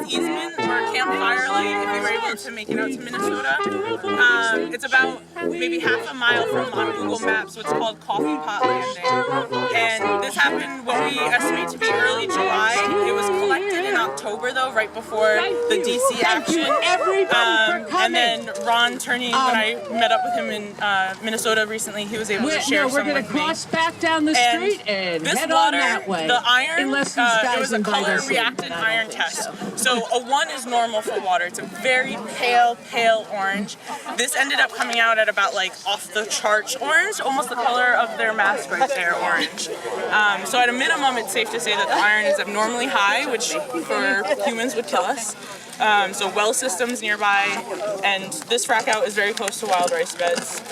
easement or Camp Firelight if you were able to make it out to Minnesota. It's about maybe half a mile from on Google Maps what's called Coffee Pot Landing. And this happened what we estimate to be early July. It was collected in October though, right before the DC action. And then Ron Turney, when I met up with him in Minnesota recently, he was able to share some with me. We're going to cross back down the street and head on that way. The iron, it was a color reactant iron test. So a 1 is normal for water. It's a very pale orange. This ended up coming out at about like off the charts orange, almost the color of their mask right there, orange. So at a minimum, it's safe to say that the iron is abnormally high, which for humans would kill us. So well systems nearby, and this frack out is very close to wild rice beds.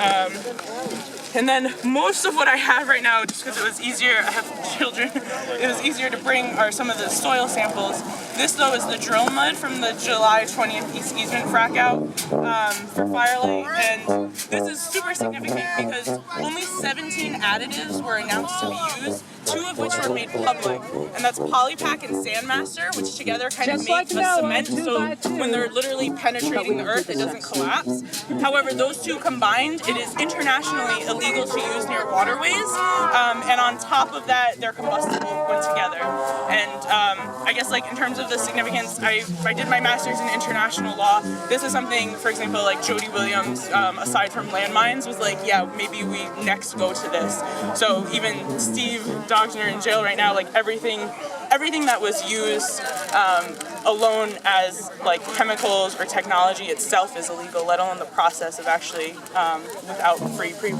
And then most of what I have right now, just because it was easier, I have children, it was easier to bring are some of the soil samples. This though is the drill mud from the July 20th East Easement frack out for Firelight, and this is super significant because only 17 additives were announced to be used, 2 of which were made public, and that's Polypack and Sandmaster, which together kind of make a cement, so when they're literally penetrating the earth, it doesn't collapse. However, those 2 combined, it is internationally illegal to use near waterways, and on top of that, they're combustible when together. And I guess like in terms of the significance, I did my master's in international law. This is something, for example, like Jody Williams, aside from landmines, was like, yeah, maybe we next go to this. So even Steve Dogner in jail right now, like everything that was used alone as like chemicals or technology itself is illegal, let alone the process of actually, without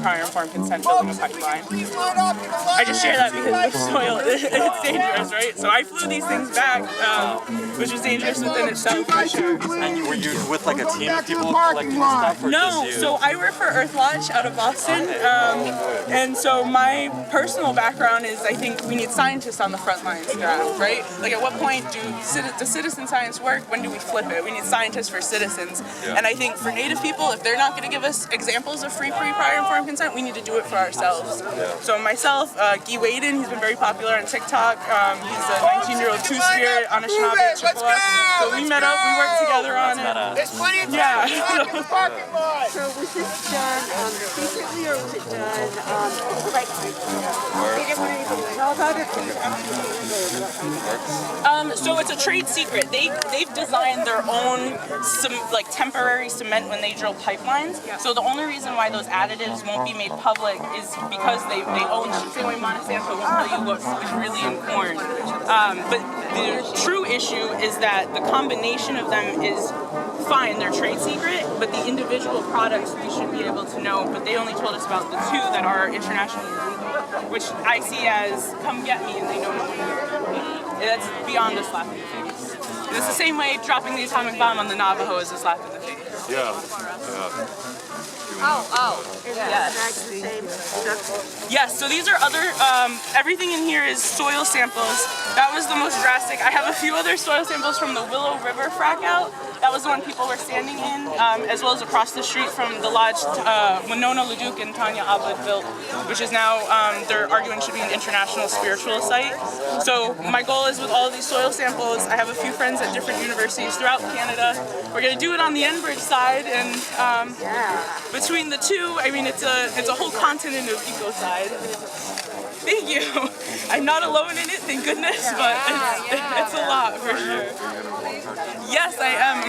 prior informed consent, building a pipeline. I just share that because with soil, it's dangerous, right? So I flew these things back, which was dangerous within itself, for sure. And were you with like a team of people collecting stuff? Or no, so I work for Earthwatch out of Boston, and so my personal background is I think we need scientists on the front lines, right? Like at what point does citizen science work? When do we flip it? We need scientists for citizens. Yeah. And I think for Native people, if they're not going to give us examples of free prior informed consent, we need to do it for ourselves. Yeah. So myself, Guy Waden, he's been very popular on TikTok. He's a 19-year-old Two-Spirit, Anishinaabe, Chippewa. So we met up, we worked together on it. There's plenty of time in the parking lot. So was this done secretly or was it done right? They didn't want anything to know about it? So it's a trade secret. They've designed their own temporary cement when they drill pipelines. So the only reason why those additives won't be made public is because they own the same way Monsanto will tell you what's really in corn. But the true issue is that the combination of them is fine, they're trade secret, but the individual products we should be able to know, but they only told us about the 2 that are internationally illegal, which I see as come get me and they know no one. That's beyond a slap in the face. And it's the same way dropping the atomic bomb on the Navajo is a slap in the face. Yeah. Yes, so these are other, everything in here is soil samples. That was the most drastic. I have a few other soil samples from the Willow River frack out. That was the one people were standing in, as well as across the street from the lodge Winona Leduc and Tanya Abud built, which is now, they're arguing should be an international spiritual site. So my goal is with all of these soil samples, I have a few friends at different universities throughout Canada. We're going to do it on the Enbridge side, and between the 2, I mean, it's a whole continent of ecocide. Thank you. I'm not alone in it, thank goodness, but it's a lot for sure. Yes, I am.